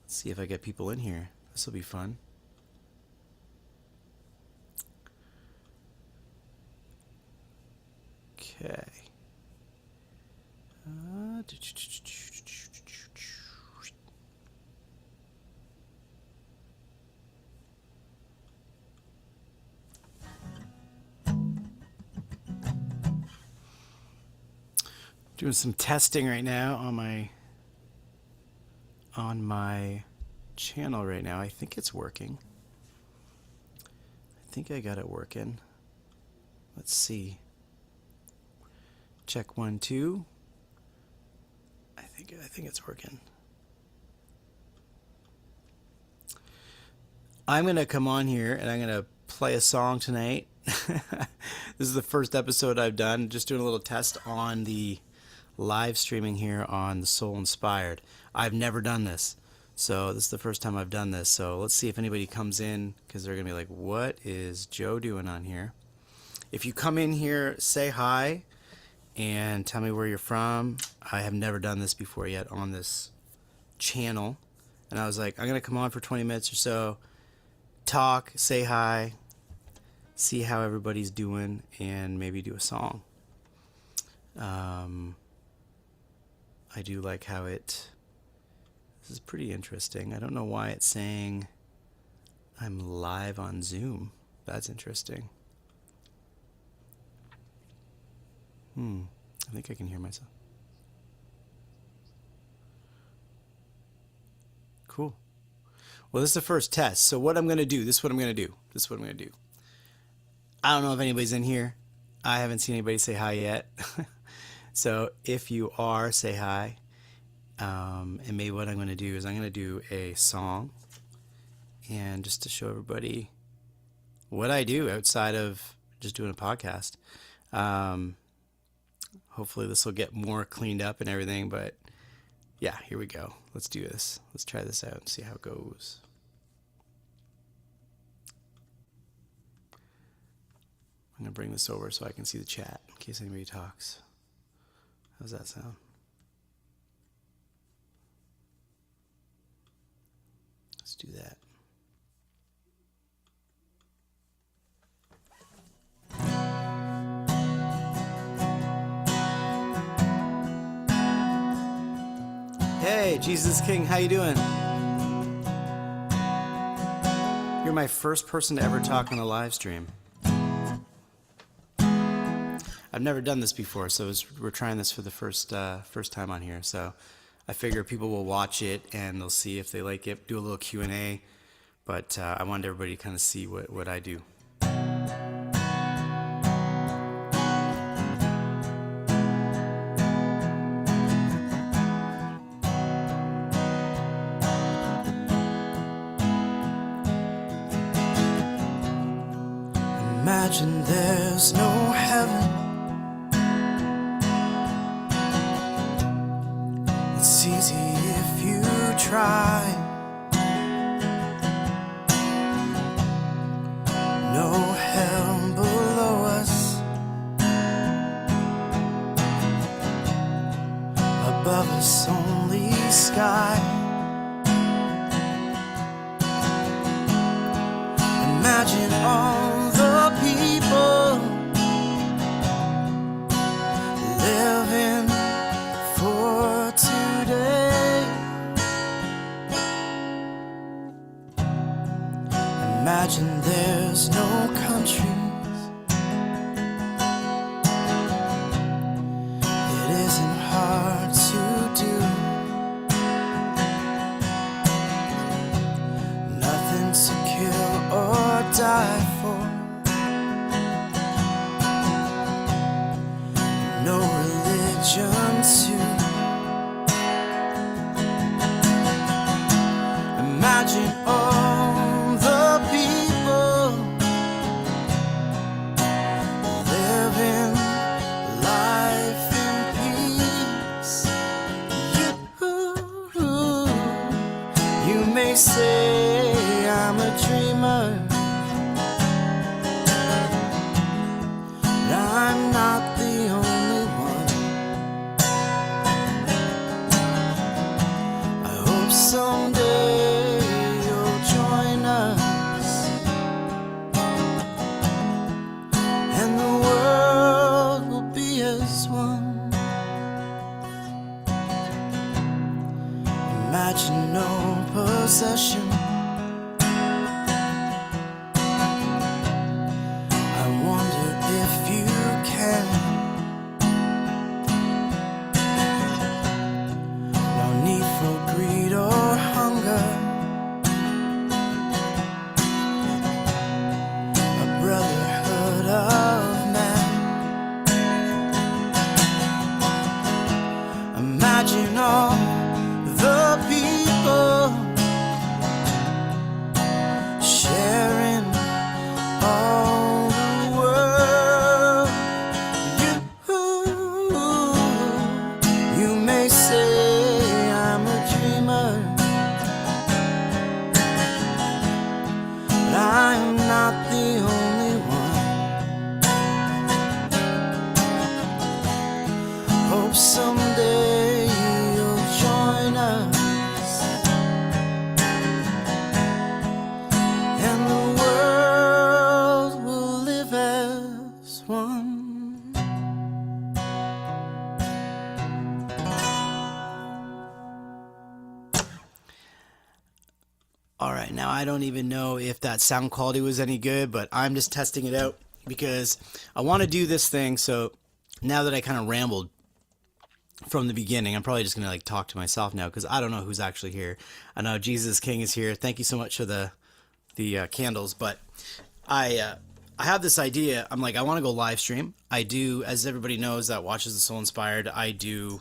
Let's see if I get people in here. This will be fun. Okay. Doing some testing right now on my channel right now. I think it's working. I think I got it working. Let's see. Check 1, 2. I think it's working. I'm gonna come on here and I'm gonna play a song tonight. This is the first episode I've done. Just doing a little test on the live streaming here on the Soul Inspired. I've never done this, so this is the first time I've done this. So let's see if anybody comes in, because they're gonna be like, what is Joe doing on here? If you come in here, say hi and tell me where you're from. I have never done this before yet on this channel, and I was like, I'm gonna come on for 20 minutes or so, talk, say hi, see how everybody's doing, and maybe do a song. I do like how this is pretty interesting. I don't know why it's saying I'm live on Zoom. That's interesting. I think I can hear myself. Cool. Well, this is the first test. So what I'm going to do, this is what I'm going to do. I don't know if anybody's in here. I haven't seen anybody say hi yet. So if you are, say hi. And maybe what I'm going to do is I'm going to do a song. And just to show everybody what I do outside of just doing a podcast. Hopefully this will get more cleaned up and everything. But yeah, here we go. Let's do this. Let's try this out and see how it goes. I'm going to bring this over so I can see the chat in case anybody talks. How's that sound? Let's do that. Hey, Jesus King, how you doing? You're my first person to ever talk on a live stream. I've never done this before, so we're trying this for the first time on here. So I figure people will watch it and they'll see if they like it, do a little Q&A. But I wanted everybody to kind of see what I do. Imagine there's no heaven. It's easy if you try. No hell below us. Above us only sky. Imagine all the people living for today. Imagine there's no countries. It isn't hard to do. Nothing to kill or die for. No religion too. Imagine all the people living life in peace. You may say I'm a dreamer, but I'm not the only one. I hope someday Imagine no possession. I wonder if you can. No need for greed or hunger. A brotherhood of man. Imagine all the people sharing all the world. You may say I'm a dreamer, but I'm not the only one. Hope someday you'll join us, and the world will live as one. All right, now I don't even know if that sound quality was any good, but I'm just testing it out because I want to do this thing. So now that I kind of rambled from the beginning, I'm probably just gonna like talk to myself now because I don't know who's actually here. I know Jesus King is here. Thank you so much for the candles, but I have this idea. I'm like, I want to go live stream. I do, as everybody knows that watches the Soul Inspired, I do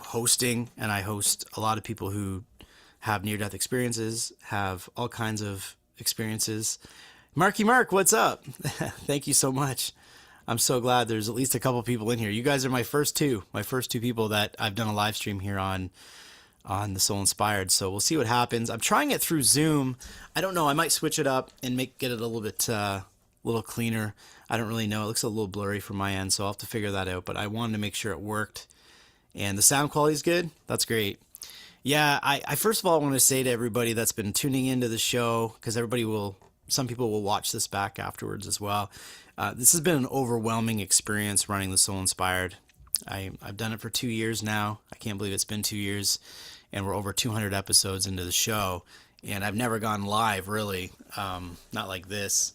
hosting, and I host a lot of people who have near-death experiences, have all kinds of experiences. Marky Mark, what's up? Thank you so much. I'm so glad there's at least a couple people in here. You guys are my first two people that I've done a live stream here on the Soul Inspired. So we'll see what happens. I'm trying it through Zoom. I don't know. I might switch it up and get it a little bit little cleaner. I don't really know. It looks a little blurry from my end, so I'll have to figure that out. But I wanted to make sure it worked. And the sound quality is good. That's great. Yeah, I first of all want to say to everybody that's been tuning into the show, because some people will watch this back afterwards as well. This has been an overwhelming experience running the Soul Inspired. I've done it for 2 years now. I can't believe it's been 2 years, and we're over 200 episodes into the show, and I've never gone live really, not like this.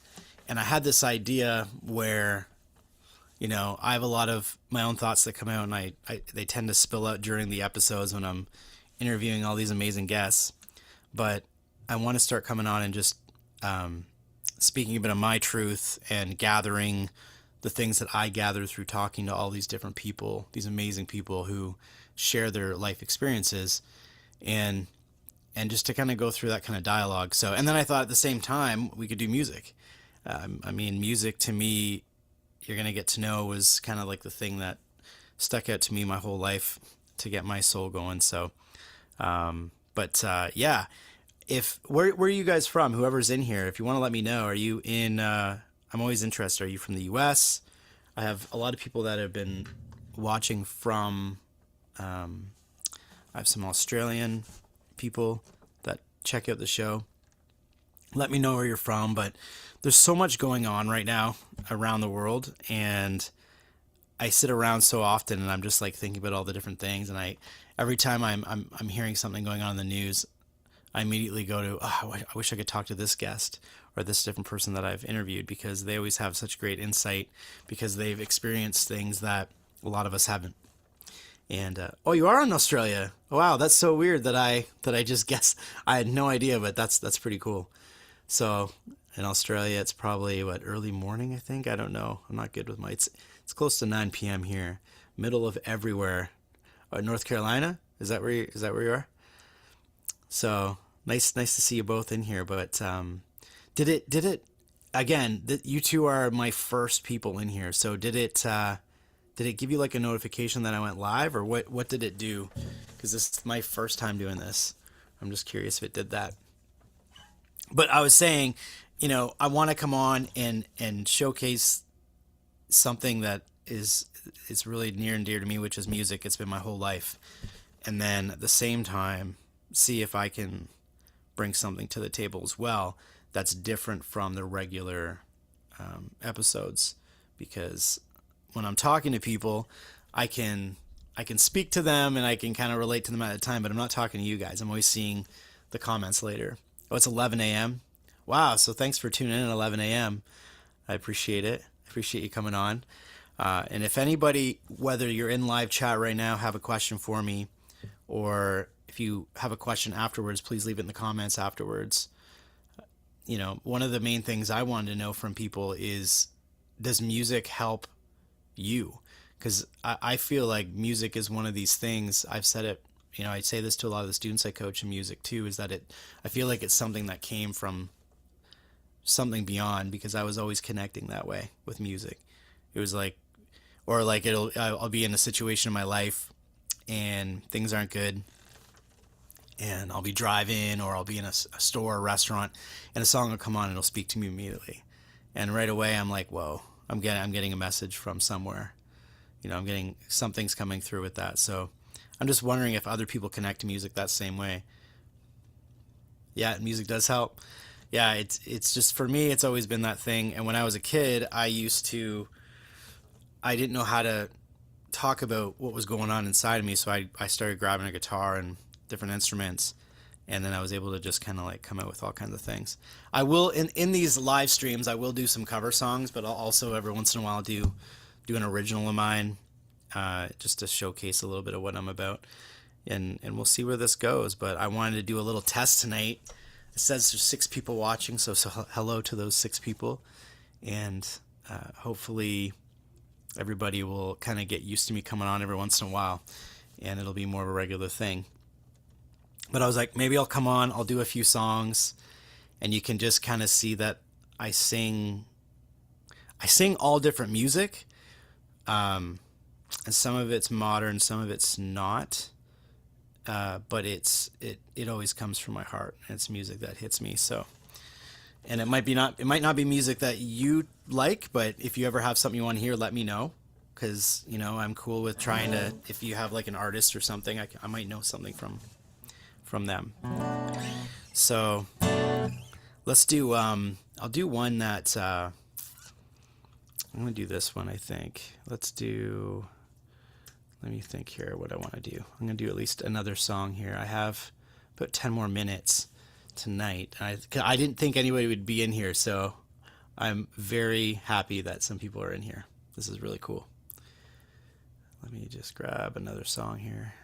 And I had this idea where, I have a lot of my own thoughts that come out, and they tend to spill out during the episodes when I'm interviewing all these amazing guests. But I want to start coming on and just speaking a bit of my truth and gathering the things that I gather through talking to all these different people, these amazing people who share their life experiences, and just to kind of go through that kind of dialogue. So, and then I thought at the same time we could do music. Music to me, you're going to get to know, was kind of like the thing that stuck out to me my whole life to get my soul going. So, yeah. Where are you guys from? Whoever's in here, if you want to let me know, are you in, I'm always interested. Are you from the US? I have a lot of people that have been watching from, I have some Australian people that check out the show. Let me know where you're from, but there's so much going on right now around the world, and I sit around so often and I'm just like thinking about all the different things, and every time I'm hearing something going on in the news, I immediately go to, I wish I could talk to this guest or this different person that I've interviewed, because they always have such great insight, because they've experienced things that a lot of us haven't. And you are in Australia. Oh, wow, that's so weird that I just guessed. I had no idea, but that's pretty cool. So in Australia, it's probably early morning, I think. I don't know. I'm not good with it's close to 9 p.m. here, middle of everywhere. North Carolina, is that where you are? So nice to see you both in here. But did it again? You two are my first people in here. So did it give you like a notification that I went live, or what did it do? Because this is my first time doing this. I'm just curious if it did that. But I was saying, I want to come on and showcase something that is really near and dear to me, which is music. It's been my whole life. And then at the same time, see if I can bring something to the table as well that's different from the regular episodes. Because when I'm talking to people, I can I can speak to them and I can kind of relate to them at the time, but I'm not talking to you guys. I'm always seeing the comments later. Oh, it's 11 a.m. Wow, so thanks for tuning in at 11 a.m. I appreciate it. I appreciate you coming on. And if anybody, whether you're in live chat right now, have a question for me, or if you have a question afterwards, please leave it in the comments afterwards. You know, one of the main things I wanted to know from people is, does music help you? Because I feel like music is one of these things. I've said it, you know, I say this to a lot of the students I coach in music too, is that I feel like it's something that came from something beyond, because I was always connecting that way with music. It was like, or like I'll be in a situation in my life and things aren't good, and I'll be driving, or I'll be in a store or restaurant, and a song will come on and it'll speak to me immediately. And right away I'm like, whoa, I'm getting a message from somewhere. You know, I'm getting, something's coming through with that. So I'm just wondering if other people connect to music that same way. Yeah, music does help. Yeah, it's just, for me, it's always been that thing. And when I was a kid, I didn't know how to talk about what was going on inside of me, so I started grabbing a guitar and different instruments, and then I was able to just kind of like come out with all kinds of things. I will, in these live streams, I will do some cover songs, but I'll also every once in a while do an original of mine, just to showcase a little bit of what I'm about, and we'll see where this goes. But I wanted to do a little test tonight. It says there's 6 people watching, so hello to those 6 people, and hopefully everybody will kind of get used to me coming on every once in a while, and it'll be more of a regular thing. But I was like, maybe I'll come on, I'll do a few songs, and you can just kind of see that I sing all different music. And some of it's modern, some of it's not. But it always comes from my heart. It's music that hits me. So, and it might not be music that you like, but if you ever have something you want to hear, let me know. Cause you know, I'm cool with trying to, if you have like an artist or something, I might know something from them. So let's do, I'll do one that, I'm going to do this one, I think. Let me think here what I want to do. I'm going to do at least another song here. I have about 10 more minutes tonight. I didn't think anybody would be in here, so I'm very happy that some people are in here. This is really cool. Let me just grab another song here.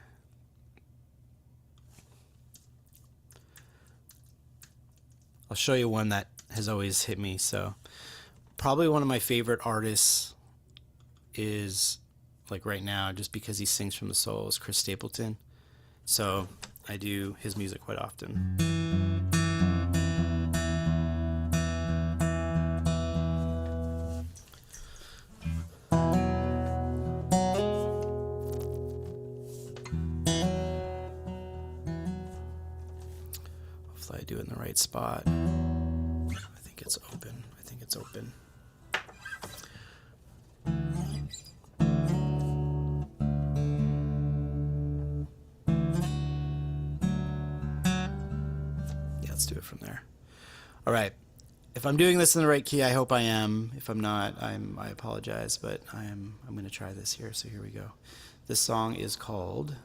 I'll show you one that has always hit me. So probably one of my favorite artists is, like right now, just because he sings from the soul, is Chris Stapleton. So I do his music quite often. Hopefully I do it in the right spot. I think it's open. Let's do it from there. All right. If I'm doing this in the right key, I hope I am. If I'm not, I apologize, but I'm going to try this here. So here we go. This song is called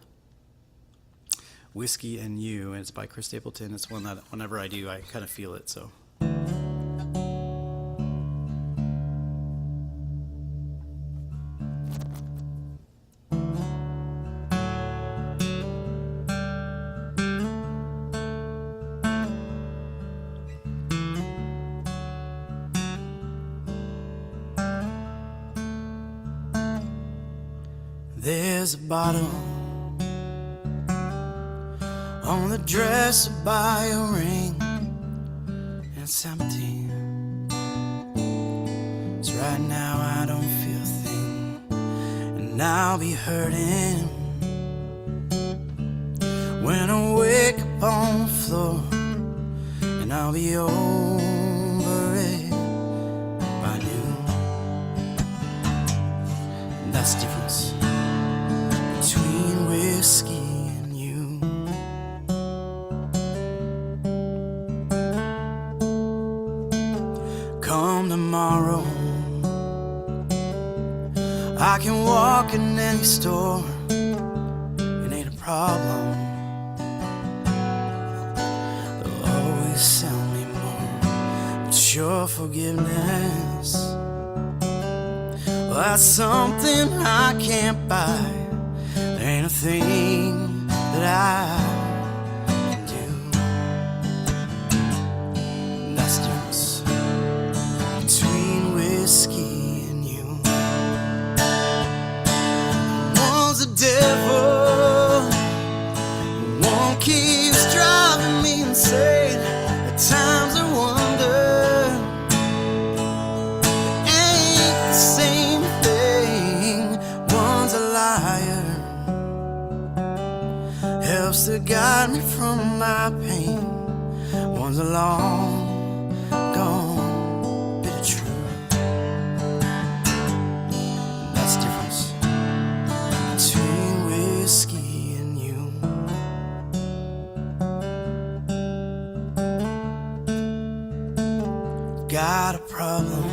Whiskey and You, and it's by Chris Stapleton. It's one that whenever I do, I kind of feel it. So there's a bottle on the dresser by your ring, and it's empty. So right now I don't feel a thing, and I'll be hurting when I wake up on the floor, and I'll be over it by noon. And that's the difference between whiskey and you. Come tomorrow, I can walk in any store, problem. They'll always sell me more, but your forgiveness, well, that's something I can't buy. There ain't a thing that I can do. And that's the difference between whiskey and you. One's the devil, one keeps driving me insane. At times I wonder, it ain't the same thing. One's a liar, helps to guide me from my pain. One's a long gone bit of truth. That's the difference between whiskey and you. Got a problem,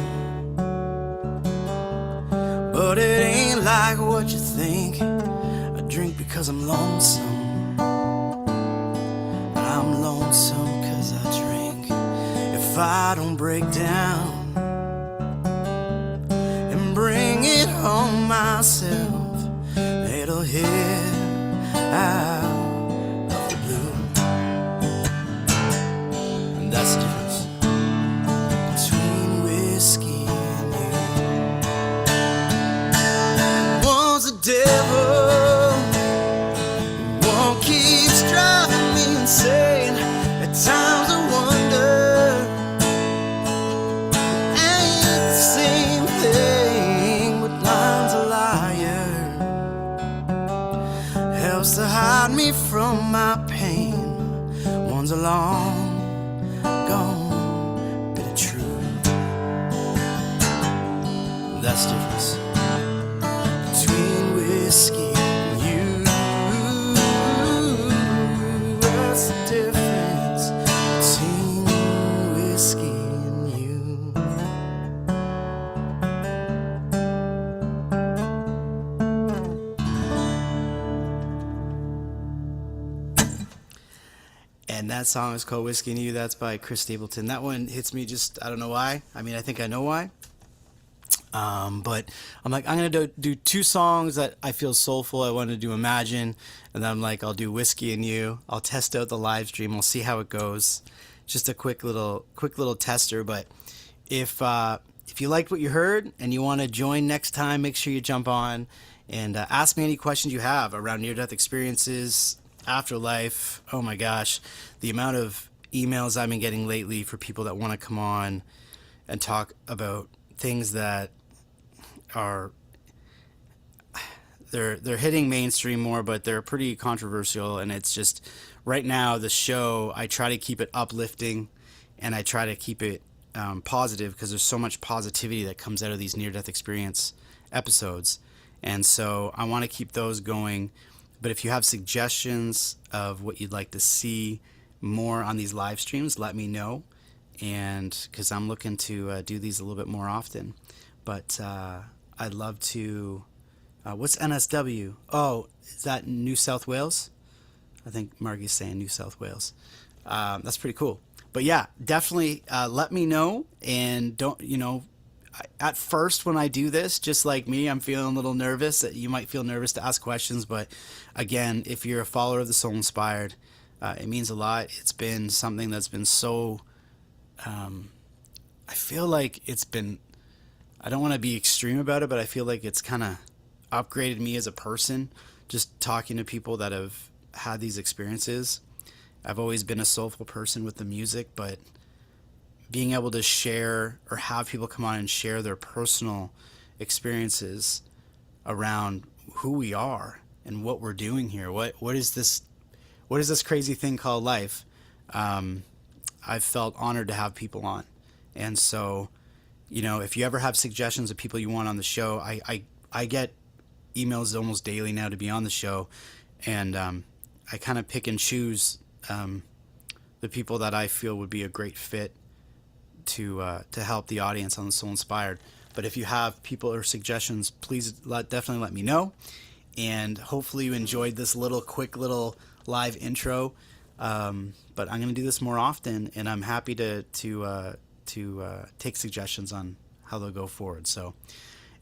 but it ain't like what you think. I drink because I'm lonesome, but I'm lonesome cause I drink. If I don't break down and bring it home myself, it'll hit out of the blue. And that's the difference between whiskey and you. One's the devil, one keeps driving me insane. At times I wonder, it ain't the same thing. But line's a liar, helps to hide me from my pain. One's a long gone bit of truth. That's the difference between whiskey and you. That's the difference between whiskey and you. And that song is called Whiskey and You. That's by Chris Stapleton. That one hits me just, I don't know why. I mean, I think I know why. But I'm like, I'm going to do two songs that I feel soulful. I want to do Imagine. And then I'm like, I'll do Whiskey and You. I'll test out the live stream. We'll see how it goes. Just a quick little tester. But if you liked what you heard and you want to join next time, make sure you jump on and ask me any questions you have around near-death experiences, afterlife. Oh my gosh, the amount of emails I've been getting lately for people that want to come on and talk about things that are they're hitting mainstream more, but they're pretty controversial. And it's just right now the show, I try to keep it uplifting and I try to keep it positive, because there's so much positivity that comes out of these near-death experience episodes. And so I want to keep those going. But if you have suggestions of what you'd like to see more on these live streams, let me know. And because I'm looking to do these a little bit more often. But I'd love to. What's NSW? Oh, is that New South Wales? I think Margie's saying New South Wales. That's pretty cool. But yeah, definitely let me know. And don't, at first when I do this, just like me, I'm feeling a little nervous. You might feel nervous to ask questions, but again, if you're a follower of the Soul Inspired, it means a lot. It's been something that's been so, I feel like it's been, I don't want to be extreme about it, but I feel like it's kind of upgraded me as a person, just talking to people that have had these experiences. I've always been a soulful person with the music, but being able to share or have people come on and share their personal experiences around who we are and what we're doing here. What is this crazy thing called life? I've felt honored to have people on. And so, if you ever have suggestions of people you want on the show, I get emails almost daily now to be on the show. And I kind of pick and choose the people that I feel would be a great fit to help the audience on the Soul Inspired. But if you have people or suggestions, please definitely let me know. and hopefully you enjoyed this quick little live intro. But I'm going to do this more often, and I'm happy to take suggestions on how they'll go forward. So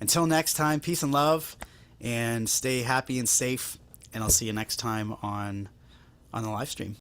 until next time, peace and love, and stay happy and safe. And I'll see you next time on the live stream.